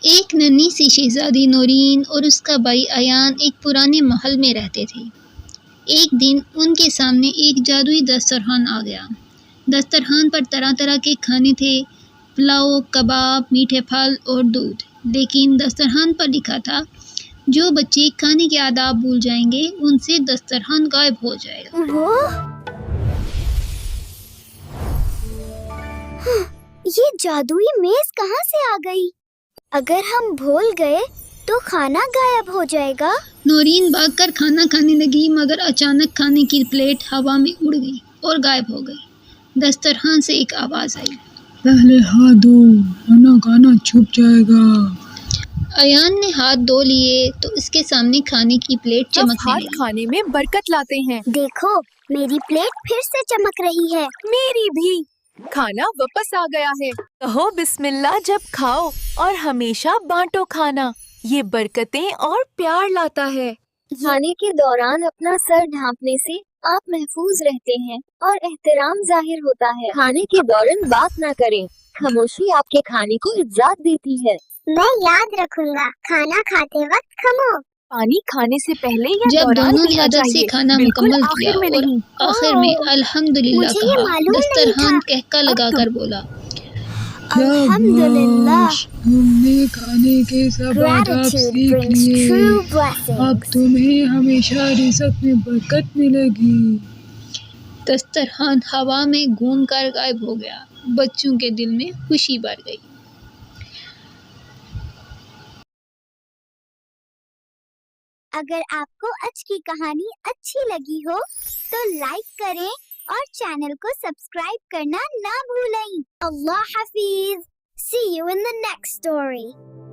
ایک ننھی سی شہزادی نورین اور اس کا بھائی ایان ایک پرانے محل میں رہتے تھے۔ ایک دن ان کے سامنے ایک جادوئی دسترخوان آ گیا۔ دسترخوان پر طرح طرح کے کھانے تھے، پلاؤ، کباب، میٹھے پھل اور دودھ، لیکن دسترخوان پر لکھا تھا جو بچے کھانے کے آداب بھول جائیں گے ان سے دسترخوان غائب ہو جائے گا۔ یہ جادوئی میز کہاں سے آ گئی؟ اگر ہم بھول گئے تو کھانا غائب ہو جائے گا۔ نورین بھاگ کر کھانا کھانے لگی مگر اچانک کھانے کی پلیٹ ہوا میں اڑ گئی اور غائب ہو گئی۔ دسترخوان سے ایک آواز آئی، پہلے ہاتھ دھو ورنہ کھانا چھپ جائے گا۔ ایان نے ہاتھ دھو لیے تو اس کے سامنے کھانے کی پلیٹ چمکنے ہاتھ لگی۔ کھانے میں برکت لاتے ہیں۔ دیکھو میری پلیٹ پھر سے چمک رہی ہے۔ میری بھی۔ کھانا واپس آ گیا ہے۔ کہو بسم اللہ جب کھاؤ اور ہمیشہ بانٹو کھانا، یہ برکتیں اور پیار لاتا ہے۔ کھانے کے دوران اپنا سر ڈھانپنے سے آپ محفوظ رہتے ہیں اور احترام ظاہر ہوتا ہے۔ کھانے کے دوران بات نہ کریں، خاموشی آپ کے کھانے کو عزت دیتی ہے۔ میں یاد رکھوں گا، کھانا کھاتے وقت خاموش۔ پانی کھانے سے پہلے یا جب دوران دونوں نے پینا ادب سے چاہیے، کھانا بالکل مکمل کیا آخر میں اور نہیں۔ آخر میں الحمدللہ مجھے یہ کہا، معلوم نہیں دسترخوان تھا۔ کہکا لگا کر بولا، الحمدللہ۔ شاباش، تم نے کھانے کے سب آداب Gratitude سیکھ brings لیے۔ true اب blessings. تمہیں ہمیشہ رزق میں برکت ملے گی۔ دسترخوان ہوا میں گھوم کر غائب ہو گیا۔ بچوں کے دل میں خوشی بھر گئی۔ اگر آپ کو آج کی کہانی اچھی لگی ہو تو لائک کریں اور چینل کو سبسکرائب کرنا نہ بھولیں۔ اللہ حافظ۔ See you in the next story.